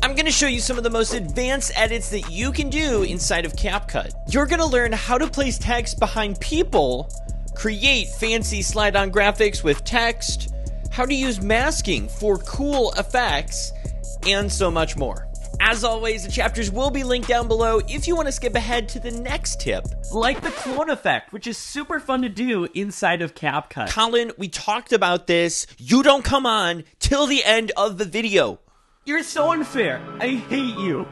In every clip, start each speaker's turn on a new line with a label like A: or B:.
A: I'm going to show you some of the most advanced edits that you can do inside of CapCut. You're going to learn how to place text behind people, create fancy slide-on graphics with text, how to use masking for cool effects, and so much more. As always, the chapters will be linked down below if you want to skip ahead to the next tip.
B: Like the clone effect, which is super fun to do inside of CapCut.
A: Colin, we talked about this. You don't come on till the end of the video.
B: You're so unfair. I hate you.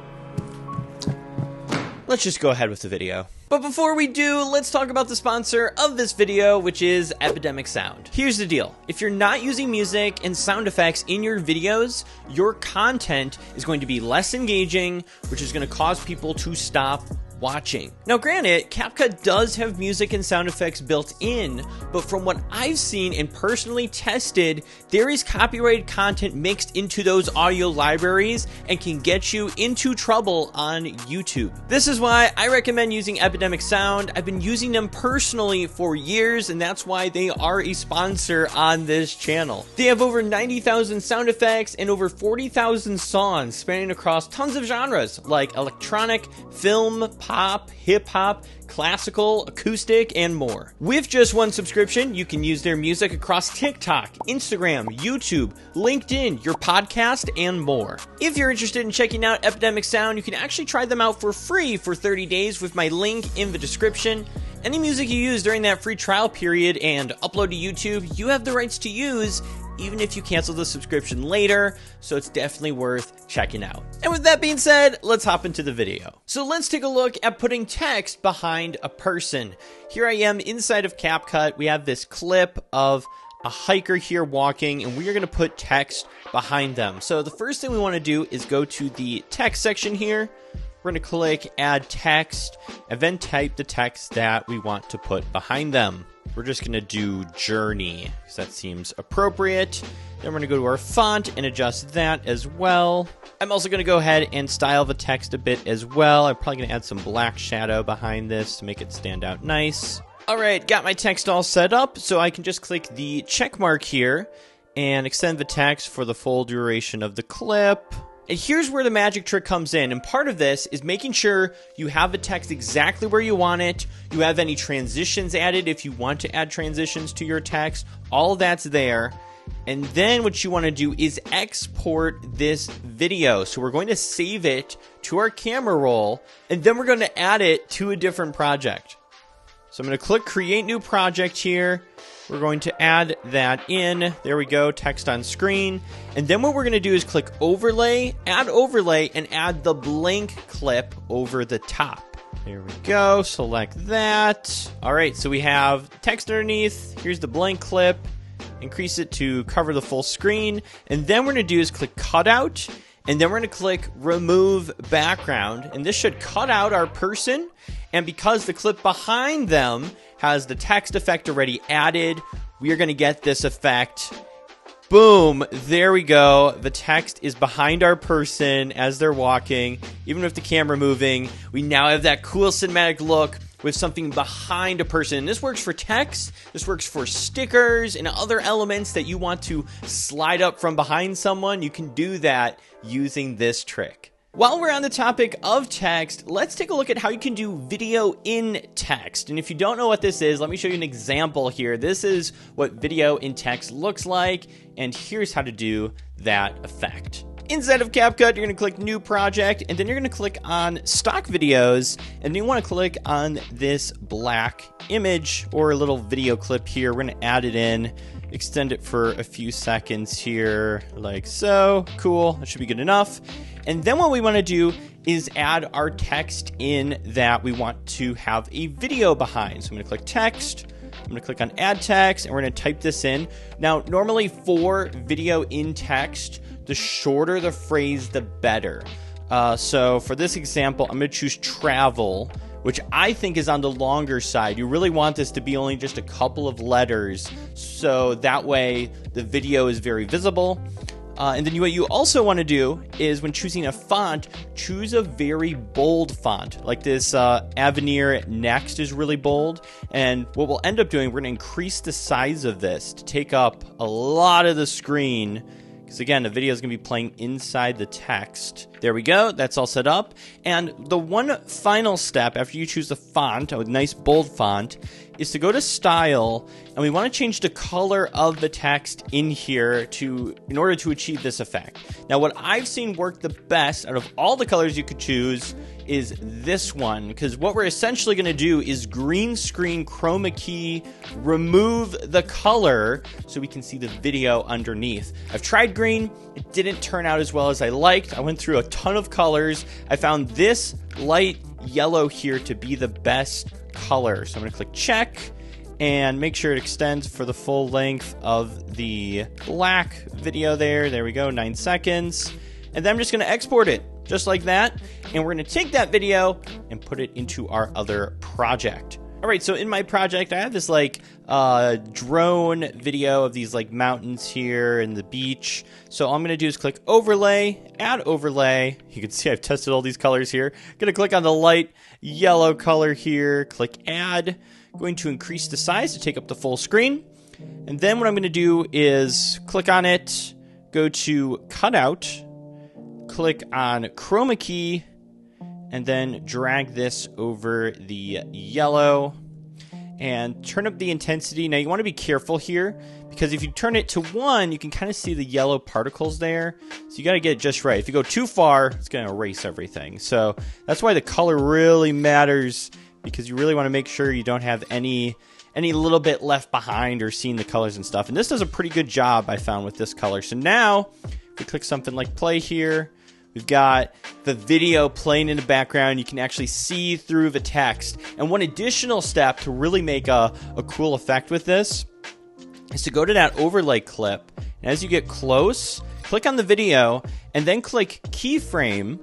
A: Let's just go ahead with the video. But before we do, let's talk about the sponsor of this video, which is Epidemic Sound. Here's the deal. If you're not using music and sound effects in your videos, your content is going to be less engaging, which is going to cause people to stop watching. Now granted, CapCut does have music and sound effects built in, but from what I've seen and personally tested, there is copyrighted content mixed into those audio libraries and can get you into trouble on YouTube. This is why I recommend using Epidemic Sound. I've been using them personally for years, and that's why they are a sponsor on this channel. They have over 90,000 sound effects and over 40,000 songs spanning across tons of genres like electronic, film, pop, hip-hop, classical, acoustic, and more. With just one subscription, you can use their music across TikTok, Instagram, YouTube, LinkedIn, your podcast, and more. If you're interested in checking out Epidemic Sound, you can actually try them out for free for 30 days with my link in the description. Any music you use during that free trial period and upload to YouTube, you have the rights to use, even if you cancel the subscription later, so it's definitely worth checking out. And with that being said, let's hop into the video. So let's take a look at putting text behind a person. Here I am inside of CapCut. We have this clip of a hiker here walking, and we are going to put text behind them. So the first thing we want to do is go to the text section here. We're going to click add text and then type the text that we want to put behind them. We're just going to do journey because that seems appropriate. Then we're going to go to our font and adjust that as well. I'm also going to go ahead and style the text a bit as well. I'm probably going to add some black shadow behind this to make it stand out nice. All right, got my text all set up, so I can just click the check mark here and extend the text for the full duration of the clip. And here's where the magic trick comes in, and part of this is making sure you have the text exactly where you want it, you have any transitions added if you want to add transitions to your text, all that's there. And then what you want to do is export this video. So we're going to save it to our camera roll, and then we're going to add it to a different project. So I'm going to click Create New Project here. We're going to add that in. There we go, text on screen. And then what we're going to do is click Overlay, and add the blank clip over the top. There we go, select that. All right, so we have text underneath. Here's the blank clip. Increase it to cover the full screen. And then we're going to do is click Cutout. And then we're going to click Remove Background. And this should cut out our person. And because the clip behind them has the text effect already added, we are going to get this effect. Boom, there we go. The text is behind our person as they're walking. Even with the camera moving, we now have that cool cinematic look with something behind a person. And this works for text, this works for stickers and other elements that you want to slide up from behind someone. You can do that using this trick. While we're on the topic of text, let's take a look at how you can do video in text. And if you don't know what this is, let me show you an example here. This is what video in text looks like, and here's how to do that effect. Inside of CapCut, you're going to click New Project, and then you're going to click on Stock Videos, and you want to click on this black image or a little video clip here. We're going to add it in, extend it for a few seconds here, like so. Cool, that should be good enough. And then what we want to do is add our text in that we want to have a video behind. So I'm going to click Text. I'm going to click on Add Text, and we're going to type this in. Now, normally for video in text, the shorter the phrase, the better. So for this example, I'm going to choose travel, which I think is on the longer side. You really want this to be only just a couple of letters, so that way the video is very visible. And then what you also want to do is when choosing a font, choose a very bold font. Like this Avenir Next is really bold. And what we'll end up doing, we're going to increase the size of this to take up a lot of the screen, because again, the video is going to be playing inside the text. There we go. That's all set up. And the one final step after you choose the font, a nice bold font, is to go to Style, and we want to change the color of the text in here in order to achieve this effect. Now, what I've seen work the best out of all the colors you could choose is this one, because what we're essentially going to do is green screen chroma key, remove the color so we can see the video underneath. I've tried green. It didn't turn out as well as I liked. I went through a ton of colors. I found this light yellow here to be the best color. So I'm going to click check and make sure it extends for the full length of the black video there. There we go, 9 seconds. And then I'm just going to export it just like that. And we're going to take that video and put it into our other project. All right, so in my project, I have this like drone video of these like mountains here and the beach. So all I'm going to do is click overlay, add overlay. You can see I've tested all these colors here. Going to click on the light yellow color here, click add. Going to increase the size to take up the full screen. And then what I'm going to do is click on it, go to cutout, click on chroma key, and then drag this over the yellow and turn up the intensity. Now you want to be careful here because if you turn it to 1, you can kind of see the yellow particles there. So you got to get it just right. If you go too far, it's going to erase everything. So that's why the color really matters, because you really want to make sure you don't have any little bit left behind or seeing the colors and stuff. And this does a pretty good job, I found, with this color. So now if we click something like play here, we've got the video playing in the background. You can actually see through the text. And one additional step to really make a cool effect with this is to go to that overlay clip. And as you get close, click on the video and then click keyframe,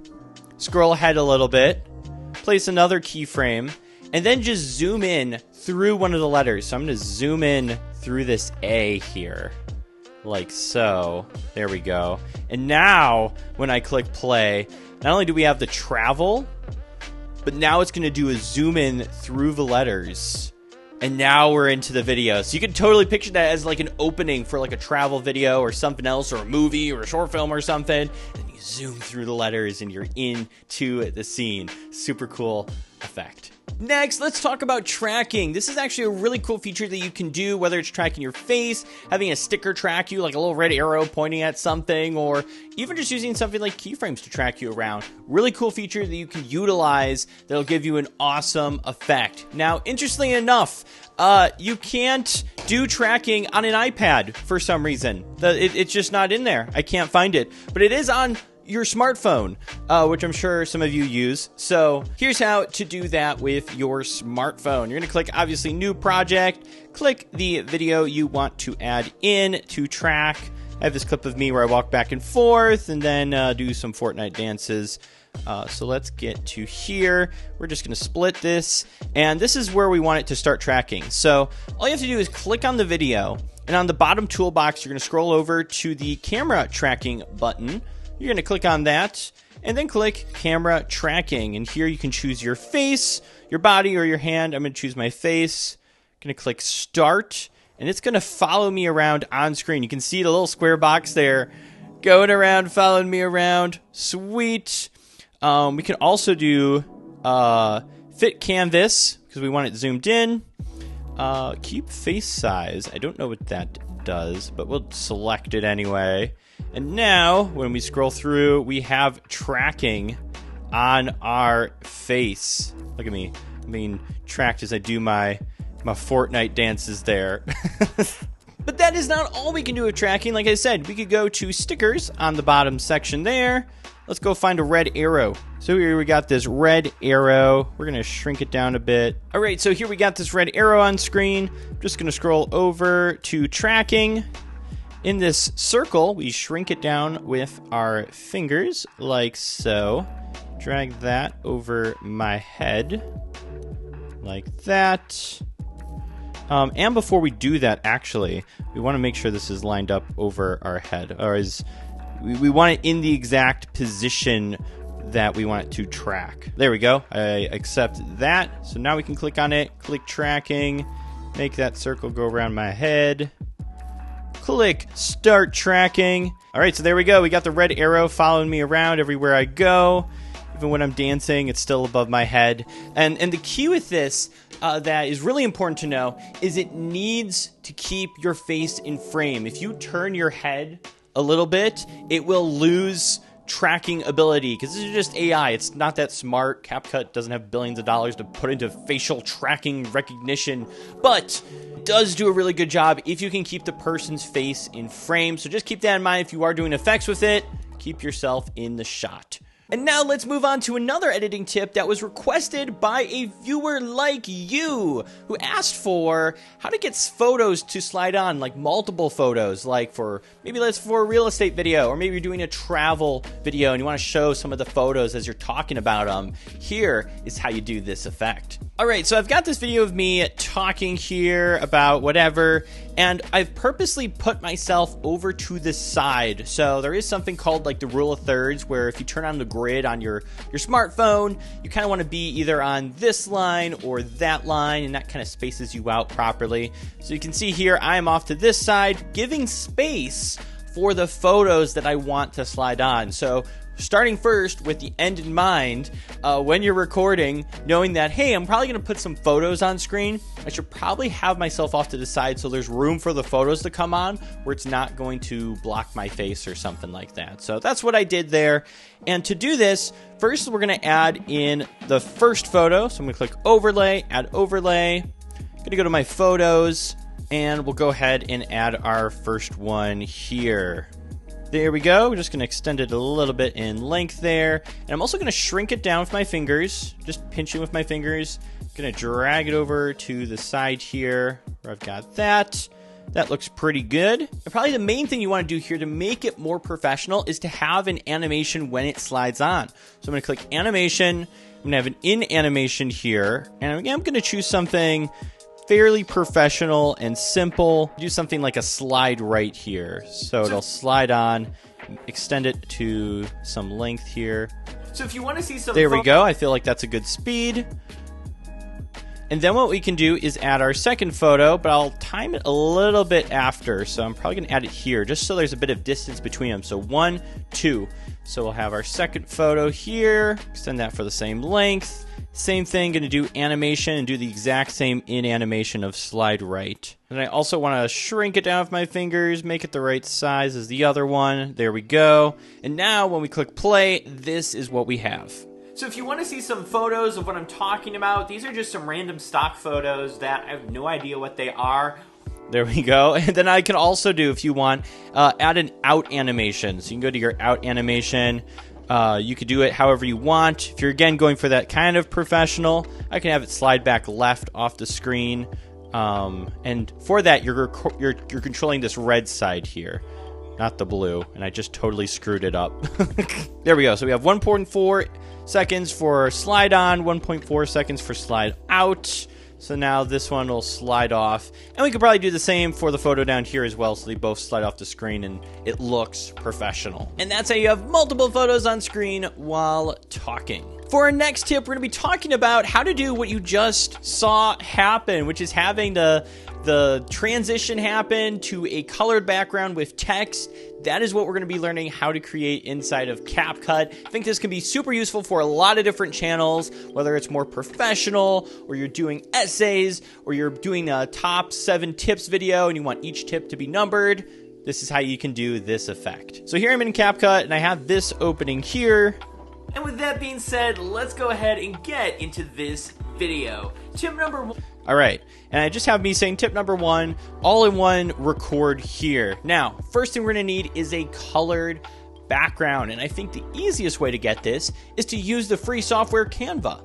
A: scroll ahead a little bit, place another keyframe, and then just zoom in through one of the letters. So I'm going to zoom in through this A here. Like so. There we go. And now when I click play, not only do we have the travel, but now it's going to do a zoom in through the letters. And now we're into the video. So you can totally picture that as like an opening for like a travel video or something else, or a movie or a short film or something. And you zoom through the letters and you're into the scene. Super cool effect. Next, let's talk about tracking. This is actually a really cool feature that you can do, whether it's tracking your face, having a sticker track you, like a little red arrow pointing at something, or even just using something like keyframes to track you around. Really cool feature that you can utilize that'll give you an awesome effect. Now, interestingly enough, you can't do tracking on an iPad for some reason. It's just not in there. I can't find it. But it is on your smartphone, which I'm sure some of you use. So here's how to do that with your smartphone. You're going to click, obviously, new project, click the video you want to add in to track. I have this clip of me where I walk back and forth and then do some Fortnite dances. So let's get to here. We're just going to split this, and this is where we want it to start tracking. So all you have to do is click on the video, and on the bottom toolbox, you're going to scroll over to the camera tracking button. You're going to click on that and then click camera tracking. And here you can choose your face, your body, or your hand. I'm going to choose my face. I'm going to click start, and it's going to follow me around on screen. You can see the little square box there going around, following me around. Sweet. We can also do fit canvas because we want it zoomed in. Keep face size. I don't know what that does, but we'll select it anyway. And now, when we scroll through, we have tracking on our face. Look at me. I'm being tracked as I do my Fortnite dances there. But that is not all we can do with tracking. Like I said, we could go to stickers on the bottom section there. Let's go find a red arrow. So here we got this red arrow. We're going to shrink it down a bit. All right, so here we got this red arrow on screen. I'm just going to scroll over to tracking. In this circle, we shrink it down with our fingers, like so. Drag that over my head, like that. And before we do that, actually, we want to make sure this is lined up over our head. Or we want it in the exact position that we want it to track. There we go. I accept that. So now we can click on it, click tracking, make that circle go around my head. click start tracking. All right, so there we go. We got the red arrow following me around everywhere I go. Even when I'm dancing, it's still above my head. And the key with this that is really important to know is it needs to keep your face in frame. If you turn your head a little bit, it will lose tracking ability because this is just AI. It's not that smart. CapCut doesn't have billions of dollars to put into facial tracking recognition, but it does do a really good job if you can keep the person's face in frame. So just keep that in mind if you are doing effects with it. Keep yourself in the shot. And now let's move on to another editing tip that was requested by a viewer like you who asked for how to get photos to slide on, like multiple photos, like for maybe that's for a real estate video, or maybe you're doing a travel video and you want to show some of the photos as you're talking about them. Here is how you do this effect. All right, so I've got this video of me talking here about whatever, and I've purposely put myself over to the side. So there is something called like the rule of thirds, where if you turn on the grid on your smartphone, you kind of want to be either on this line or that line, and that kind of spaces you out properly. So you can see here, I'm off to this side, giving space for the photos that I want to slide on. So starting first with the end in mind, when you're recording, knowing that, hey, I'm probably going to put some photos on screen, I should probably have myself off to the side so there's room for the photos to come on where it's not going to block my face or something like that. So that's what I did there. And to do this, first we're going to add in the first photo. So I'm going to click overlay, add overlay. I'm going to go to my photos, and we'll go ahead and add our first one here. There we go. We're just going to extend it a little bit in length there. And I'm also going to shrink it down with my fingers. Just pinching with my fingers. I'm going to drag it over to the side here where I've got that. That looks pretty good. And probably the main thing you want to do here to make it more professional is to have an animation when it slides on. So I'm going to click animation. I'm going to have an in animation here. And again, I'm going to choose something fairly professional and simple. Do something like a slide right here. So it'll slide on, extend it to some length here.
B: So if you want to see some...
A: There we go. I feel like that's a good speed. And then what we can do is add our second photo, but I'll time it a little bit after. So I'm probably going to add it here just so there's a bit of distance between them. So 1, 2. So we'll have our second photo here. Extend that for the same length. Same thing, going to do animation and do the exact same in animation of slide right. And I also want to shrink it down with my fingers, make it the right size as the other one. There we go. And now when we click play, this is what we have.
B: So if you want to see some photos of what I'm talking about, these are just some random stock photos that I have no idea what they are.
A: There we go. And then I can also do, if you want, add an out animation. So you can go to your out animation. You could do it however you want. If you're, again, going for that kind of professional, I can have it slide back left off the screen. And for that, you're controlling this red side here, not the blue. And I just totally screwed it up. There we go. So we have 1.4 seconds for slide on, 1.4 seconds for slide out. So now this one will slide off. And we could probably do the same for the photo down here as well, so they both slide off the screen and it looks professional. And that's how you have multiple photos on screen while talking. For our next tip, we're going to be talking about how to do what you just saw happen, which is having the transition happen to a colored background with text. That is what we're going to be learning how to create inside of CapCut. I think this can be super useful for a lot of different channels, whether it's more professional, or you're doing essays, or you're doing a top 7 tips video and you want each tip to be numbered. This is how you can do this effect. So here I'm in CapCut and I have this opening here.
B: And with that being said, let's go ahead and get into this video. Tip number 1.
A: All right, and I just have me saying tip number 1, all-in-one record here. Now, first thing we're gonna need is a colored background, and I think the easiest way to get this is to use the free software Canva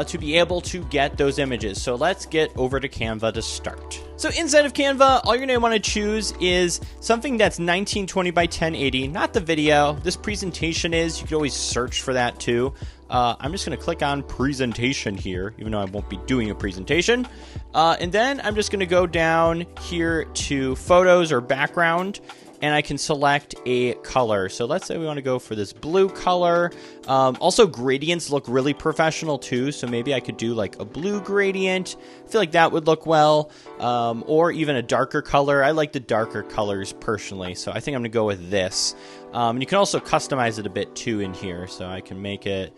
A: to be able to get those images. So let's get over to Canva to start. So inside of Canva, all you're gonna wanna choose is something that's 1920 by 1080, not the video. This presentation is, you could always search for that too. I'm just going to click on presentation here, even though I won't be doing a presentation. And then I'm just going to go down here to photos or background. and I can select a color. So let's say we want to go for this blue color. Also, gradients look really professional too, so maybe I could do like a blue gradient. I feel like that would look well, or even a darker color. I like the darker colors personally, so I think I'm going to go with this. And you can also customize it a bit too in here, so I can make it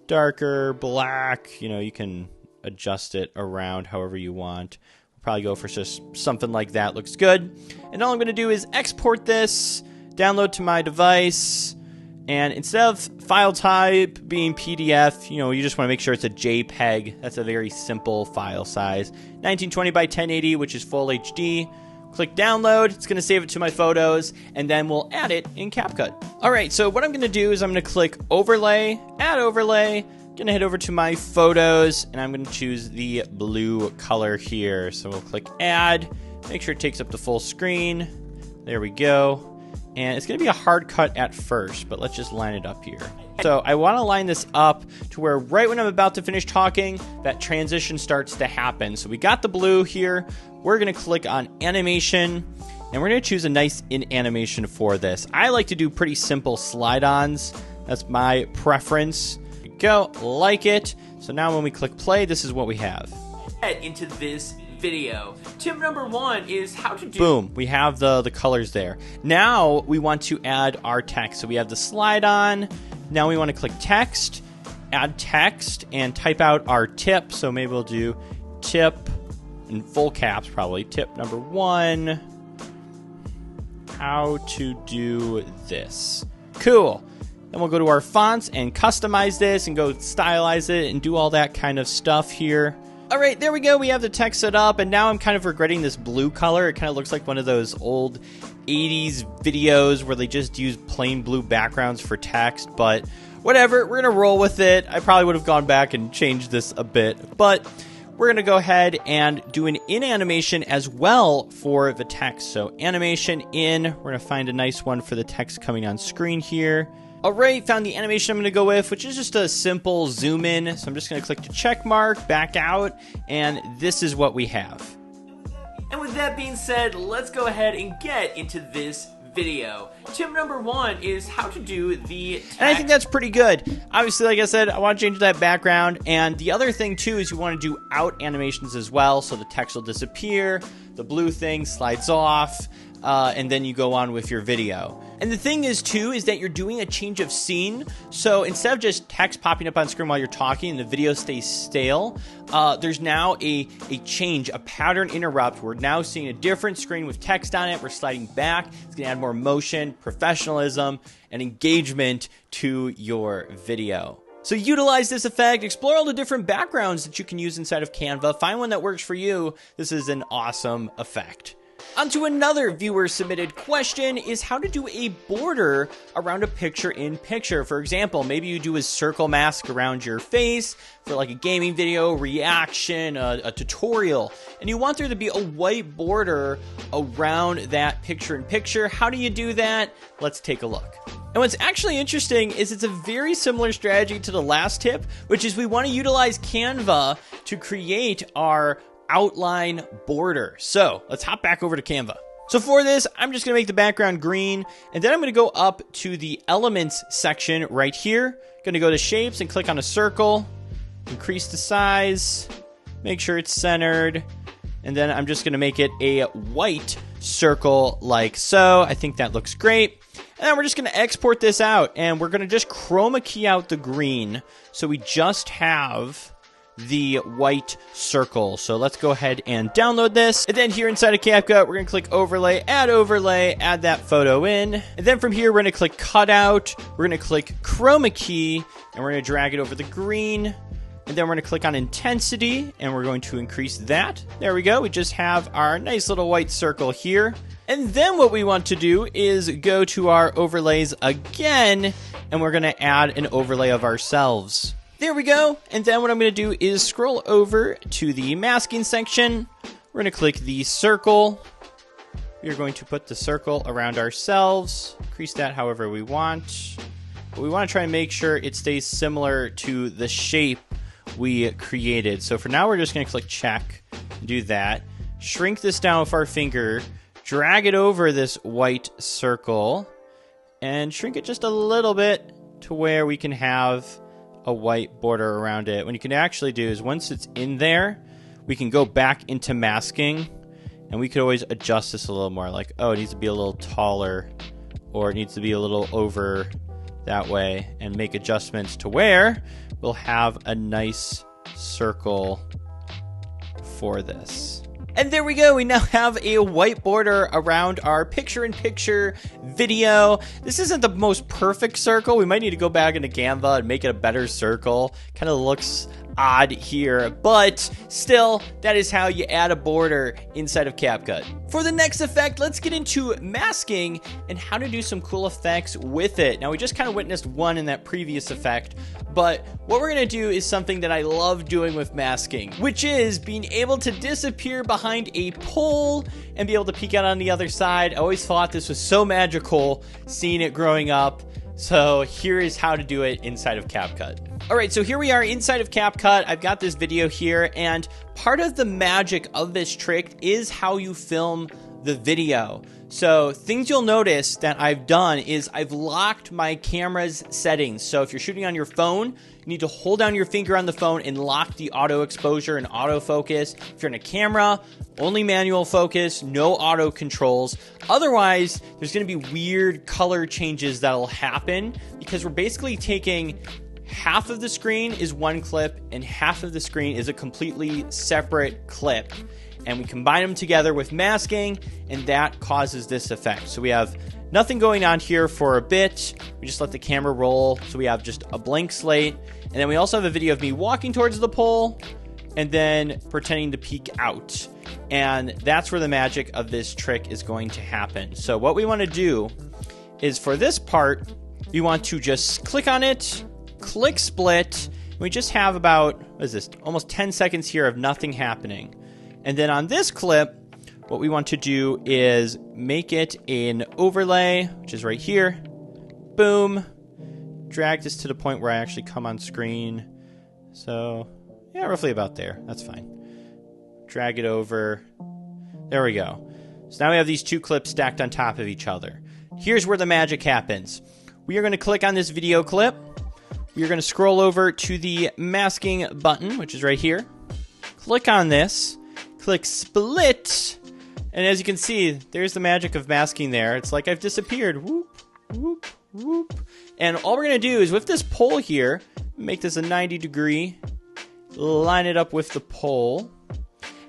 A: darker, black, you know, you can adjust it around however you want. We'll probably go for just something like that. Looks good. And all I'm going to do is export this, download to my device, and instead of file type being PDF, you know, you just want to make sure it's a JPEG. That's a very simple file size. 1920 by 1080, which is full HD. Click download, it's going to save it to my photos, and then we'll add it in CapCut. All right, so what I'm going to do is I'm going to click overlay, add overlay, going to head over to my photos, and I'm going to choose the blue color here. So we'll click add, make sure it takes up the full screen. There we go. And it's going to be a hard cut at first, but let's just line it up here. So I want to line this up to where right when I'm about to finish talking, that transition starts to happen. So we got the blue here. We're going to click on animation, and we're going to choose a nice in animation for this. I like to do pretty simple slide-ons. That's my preference. There we go, like it. So now when we click play, this is what we have.
B: Into this video. Tip number 1 is how to do...
A: Boom, we have the colors there. Now we want to add our text. So we have the slide on. Now we want to click text, add text, and type out our tip. So maybe we'll do tip in full caps probably. Tip number 1, how to do this. Cool. Then we'll go to our fonts and customize this and go stylize it and do all that kind of stuff here. All right, there we go. We have the text set up, and now I'm kind of regretting this blue color. It kind of looks like one of those old 80s videos where they just use plain blue backgrounds for text, but whatever. We're going to roll with it. I probably would have gone back and changed this a bit, but we're going to go ahead and do an in animation as well for the text. So animation in, we're going to find a nice one for the text coming on screen here. All right, found the animation I'm going to go with, which is just a simple zoom in. So I'm just going to click the check mark, back out, and this is what we have.
B: And with that being said, let's go ahead and get into this video. Tip number 1 is how to do the text.
A: And I think that's pretty good. Obviously, like I said, I want to change that background. And the other thing, too, is you want to do out animations as well. So the text will disappear, the blue thing slides off, and then you go on with your video. And the thing is, too, is that you're doing a change of scene. So instead of just text popping up on screen while you're talking and the video stays stale, there's now a change, a pattern interrupt. We're now seeing a different screen with text on it. We're sliding back. It's going to add more motion, professionalism, and engagement to your video. So utilize this effect, explore all the different backgrounds that you can use inside of Canva. Find one that works for you. This is an awesome effect. Onto another viewer submitted question is how to do a border around a picture in picture. For example, maybe you do a circle mask around your face for like a gaming video, reaction, a tutorial, and you want there to be a white border around that picture in picture. How do you do that? Let's take a look. And what's actually interesting is it's a very similar strategy to the last tip, which is we want to utilize Canva to create our outline border. So let's hop back over to Canva. So for this, I'm just going to make the background green, and then I'm going to go up to the elements section right here. Going to go to shapes and click on a circle, increase the size, make sure it's centered, and then I'm just going to make it a white circle like so. I think that looks great. And then we're just going to export this out, and we're going to just chroma key out the green so we just have the white circle. So let's go ahead and download this. And then here inside of CapCut, we're going to click overlay, add that photo in. And then from here, we're going to click cutout. We're going to click chroma key, and we're going to drag it over the green. And then we're going to click on intensity, and we're going to increase that. There we go. We just have our nice little white circle here. And then what we want to do is go to our overlays again, and we're going to add an overlay of ourselves. There we go. And then what I'm going to do is scroll over to the masking section. We're going to click the circle. We're going to put the circle around ourselves, increase that however we want. But we want to try and make sure it stays similar to the shape we created. So for now, we're just going to click check and do that. Shrink this down with our finger drag it over this white circle and shrink it just a little bit to where we can have a white border around it. What you can actually do is once it's in there, we can go back into masking, and we could always adjust this a little more. Like, oh, it needs to be a little taller, or it needs to be a little over that way, and make adjustments to where we'll have a nice circle for this. And there we go. We now have a white border around our picture-in-picture video. This isn't the most perfect circle. We might need to go back into Canva and make it a better circle. Kind of looks odd here, but still, that is how you add a border inside of CapCut. For the next effect, let's get into masking and how to do some cool effects with it. Now, we just kind of witnessed one in that previous effect, but what we're going to do is something that I love doing with masking, which is being able to disappear behind a pole and be able to peek out on the other side. I always thought this was so magical, seeing it growing up. So here is how to do it inside of CapCut. All right, so here we are inside of CapCut. I've got this video here, and part of the magic of this trick is how you film the video. So things you'll notice that I've done is I've locked my camera's settings. So if you're shooting on your phone, you need to hold down your finger on the phone and lock the auto exposure and autofocus. If you're in a camera, only manual focus, no auto controls. Otherwise, there's going to be weird color changes that'll happen because we're basically taking half of the screen is one clip and half of the screen is a completely separate clip. And we combine them together with masking, and that causes this effect. So we have nothing going on here for a bit. We just let the camera roll. So we have just a blank slate. And then we also have a video of me walking towards the pole and then pretending to peek out. And that's where the magic of this trick is going to happen. So what we want to do is for this part, we want to just click on it, click split. And we just have about, what is this, almost 10 seconds here of nothing happening. And then on this clip, what we want to do is make it an overlay, which is right here. Boom. Drag this to the point where I actually come on screen. So, yeah, roughly about there. That's fine. Drag it over. There we go. So now we have these two clips stacked on top of each other. Here's where the magic happens. We are going to click on this video clip. We are going to scroll over to the masking button, which is right here. Click on this. Click split, and as you can see, there's the magic of masking there. It's like I've disappeared. Whoop, whoop, whoop. And all we're going to do is with this pole here, make this a 90-degree, line it up with the pole.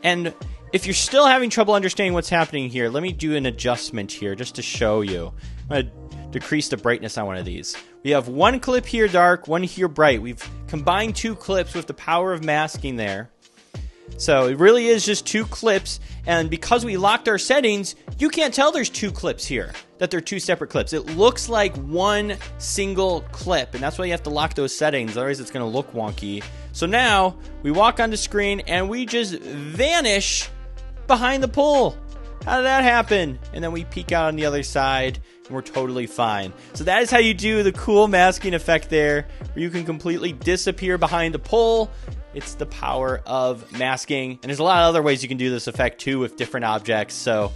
A: And if you're still having trouble understanding what's happening here, let me do an adjustment here just to show you. I'm going to decrease the brightness on one of these. We have one clip here dark, one here bright. We've combined two clips with the power of masking there. So it really is just two clips, and because we locked our settings, you can't tell there's two clips here, that they're two separate clips. It looks like one single clip, and that's why you have to lock those settings, otherwise it's going to look wonky. So now, we walk onto screen, and we just vanish behind the pole. How did that happen? And then we peek out on the other side, and we're totally fine. So that is how you do the cool masking effect there, where you can completely disappear behind the pole. It's the power of masking. And there's a lot of other ways you can do this effect too with different objects. So,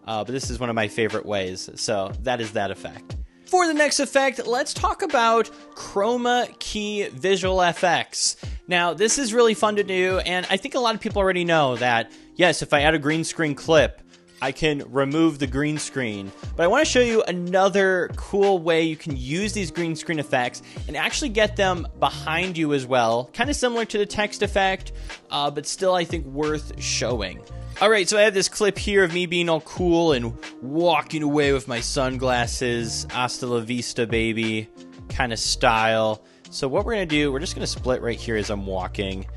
A: but this is one of my favorite ways. So that is that effect. For the next effect, let's talk about chroma key visual effects. Now, this is really fun to do. And I think a lot of people already know that, yes, if I add a green screen clip, I can remove the green screen. But I want to show you another cool way you can use these green screen effects and actually get them behind you as well. Kind of similar to the text effect, but still I think worth showing. All right, so I have this clip here of me being all cool and walking away with my sunglasses, hasta la vista baby kind of style. So what we're going to do, we're just going to split right here as I'm walking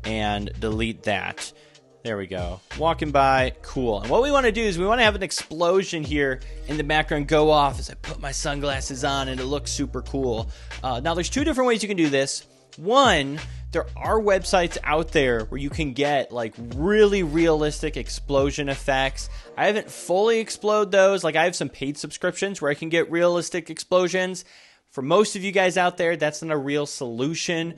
A: and delete that. There we go. Walking by, cool. And what we want to do is we want to have an explosion here in the background go off as I put my sunglasses on and it looks super cool. Now, there's two different ways you can do this. One, there are websites out there where you can get like really realistic explosion effects. I haven't fully explored those. Like I have some paid subscriptions where I can get realistic explosions. For most of you guys out there, that's not a real solution.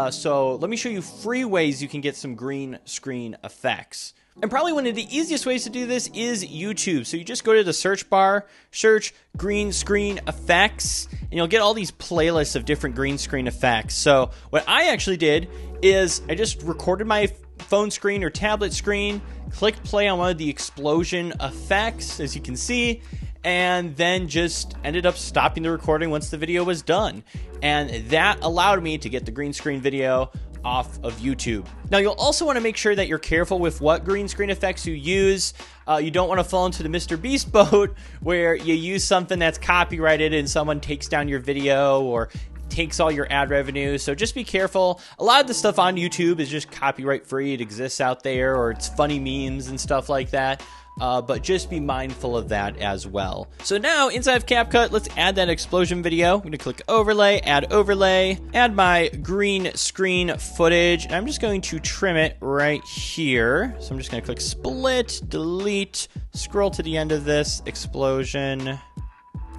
A: So let me show you free ways you can get some green screen effects. And probably one of the easiest ways to do this is YouTube. So you just go to the search bar, search green screen effects, and you'll get all these playlists of different green screen effects. So what I actually did is I just recorded my phone screen or tablet screen, clicked play on one of the explosion effects, as you can see, and then just ended up stopping the recording once the video was done. And that allowed me to get the green screen video off of YouTube. Now, you'll also want to make sure that you're careful with what green screen effects you use. You don't want to fall into the Mr. Beast boat where you use something that's copyrighted and someone takes down your video or takes all your ad revenue. So just be careful. A lot of the stuff on YouTube is just copyright free. It exists out there, or it's funny memes and stuff like that. But just be mindful of that as well. So now inside of CapCut, let's add that explosion video. I'm going to click overlay, add my green screen footage, and I'm just going to trim it right here. So I'm just going to click split, delete, scroll to the end of this explosion.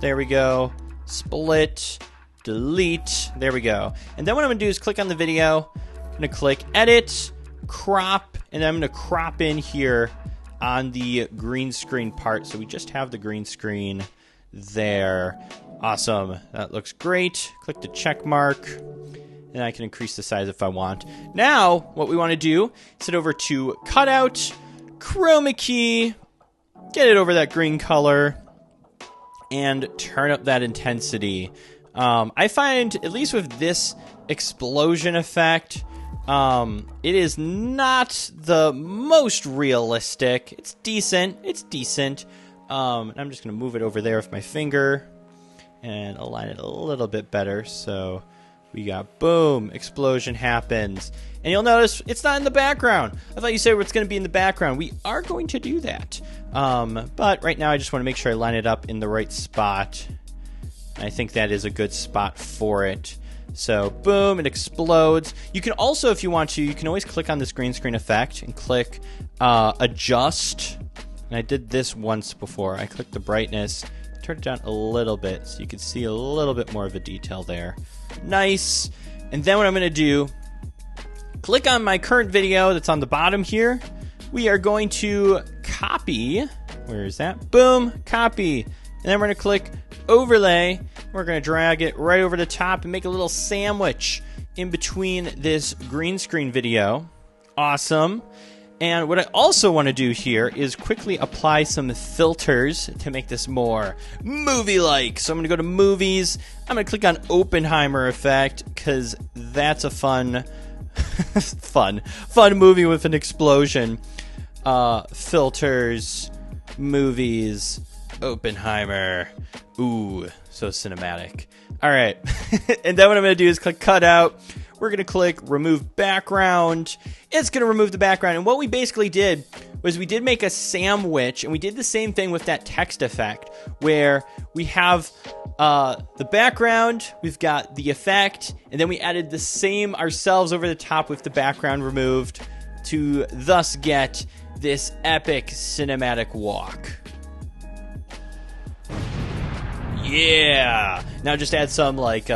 A: There we go. Split, delete. There we go. And then what I'm going to do is click on the video. I'm going to click edit, crop, and then I'm going to crop in here on the green screen part. So we just have the green screen there. Awesome. That looks great. Click the check mark, and I can increase the size if I want. Now, what we want to do is head over to cutout, chroma key, get it over that green color, and turn up that intensity. I find, at least with this explosion effect, it is not the most realistic. It's decent. I'm just going to move it over there with my finger and align it a little bit better. So we got boom, explosion happens. And you'll notice it's not in the background. I thought you said it's going to be in the background. We are going to do that. But right now I just want to make sure I line it up in the right spot. I think that is a good spot for it. So boom, it explodes. You can also, if you want to, you can always click on this green screen effect and click adjust. And I did this once before. I clicked the brightness, turned it down a little bit so you can see a little bit more of a detail there. Nice. And then what I'm going to do, click on my current video that's on the bottom here. We are going to copy. Where is that? Boom, copy. And then we're going to click overlay. We're going to drag it right over the top and make a little sandwich in between this green screen video. Awesome. And what I also want to do here is quickly apply some filters to make this more movie-like. So I'm going to go to movies. I'm going to click on Oppenheimer effect because that's a fun movie with an explosion. Filters, movies, Oppenheimer. Ooh, so cinematic. All right. And then what I'm going to do is click cutout. We're going to click remove background. It's going to remove the background. And what we basically did was we did make a sandwich, and we did the same thing with that text effect where we have the background, we've got the effect, and then we added the same ourselves over the top with the background removed to thus get this epic cinematic walk. Yeah! Now just add some like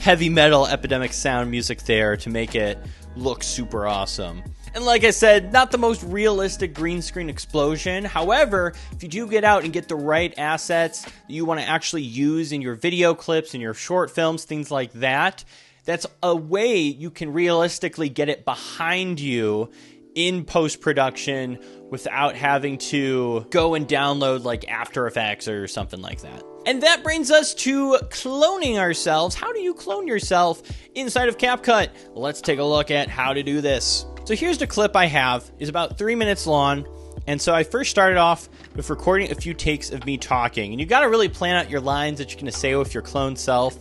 A: heavy metal epidemic sound music there to make it look super awesome. And like I said, not the most realistic green screen explosion. However, if you do get out and get the right assets that you want to actually use in your video clips, in your short films, things like that, that's a way you can realistically get it behind you in post-production without having to go and download like After Effects or something like that. And that brings us to cloning ourselves. How do you clone yourself inside of CapCut? Let's take a look at how to do this. So here's the clip I have. It's about 3 minutes long. And so I first started off with recording a few takes of me talking. And you got to really plan out your lines that you're going to say with your clone self.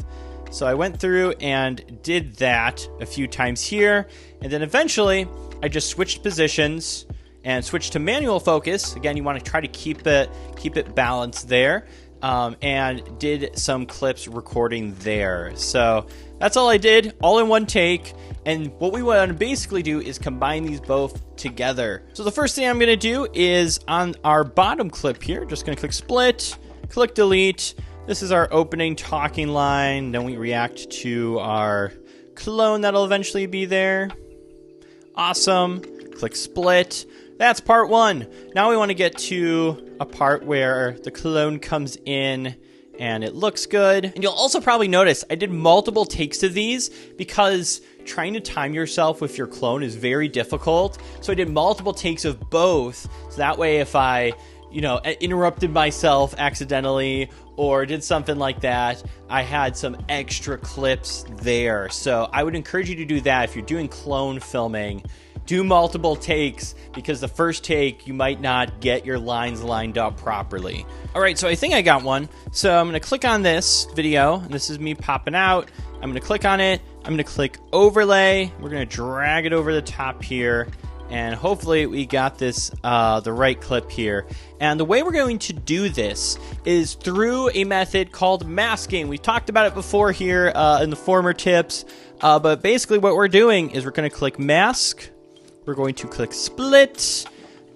A: So I went through and did that a few times here. And then eventually I just switched positions and switched to manual focus. Again, you want to try to keep it balanced there. And did some clips recording there. So that's all I did, all in one take. And what we want to basically do is combine these both together. So the first thing I'm going to do is on our bottom clip here, just going to click split, click delete. This is our opening talking line. Then we react to our clone that'll eventually be there. Awesome. Click split, that's part one. Now we want to get to a part where the clone comes in and it looks good. And you'll also probably notice I did multiple takes of these because trying to time yourself with your clone is very difficult. So I did multiple takes of both. So that way if I, interrupted myself accidentally or did something like that, I had some extra clips there. So I would encourage you to do that if you're doing clone filming. Do multiple takes because the first take you might not get your lines lined up properly. All right, so I think I got one. So I'm gonna click on this video, and this is me popping out. I'm gonna click on it. I'm gonna click overlay. We're gonna drag it over the top here, and hopefully we got this the right clip here. And the way we're going to do this is through a method called masking. We talked about it before here in the former tips, but basically what we're doing is we're gonna click mask. We're going to click split,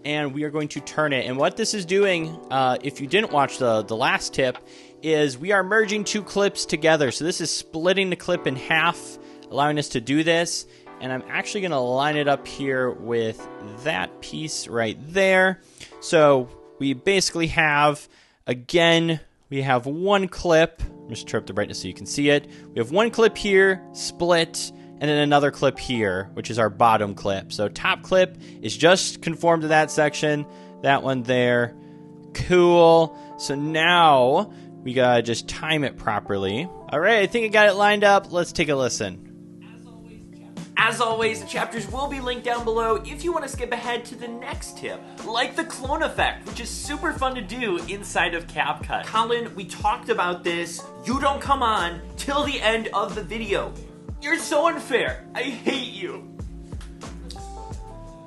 A: and we are going to turn it. And what this is doing, if you didn't watch the last tip, is we are merging two clips together. So this is splitting the clip in half, allowing us to do this. And I'm actually going to line it up here with that piece right there. So we basically have, again, we have one clip. I'm just turn up the brightness so you can see it. We have one clip here, split, and then another clip here, which is our bottom clip. So top clip is just conformed to that section. That one there. Cool. So now we gotta just time it properly. All right, I think I got it lined up. Let's take a listen.
B: As always, the chapters will be linked down below if you want to skip ahead to the next tip, like the clone effect, which is super fun to do inside of CapCut. Colin, we talked about this. You don't come on till the end of the video. You're so unfair. I hate you.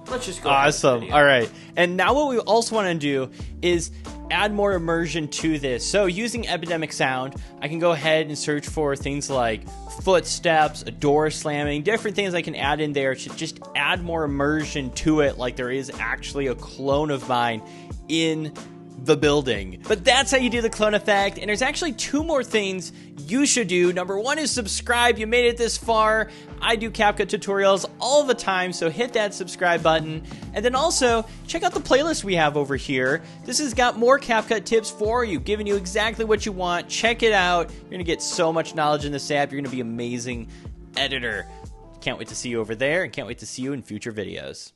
B: Let's just go.
A: Awesome. All right. And now what we also want to do is add more immersion to this. So using Epidemic Sound, I can go ahead and search for things like footsteps, a door slamming, different things I can add in there to just add more immersion to it, like there is actually a clone of mine in the building. But that's how you do the clone effect, and there's actually two more things you should do. Number one is subscribe. You made it this far. I do CapCut tutorials all the time, so hit that subscribe button. And then also, check out the playlist we have over here. This has got more CapCut tips for you, giving you exactly what you want. Check it out. You're gonna get so much knowledge in this app. You're gonna be an amazing editor. Can't wait to see you over there, and can't wait to see you in future videos.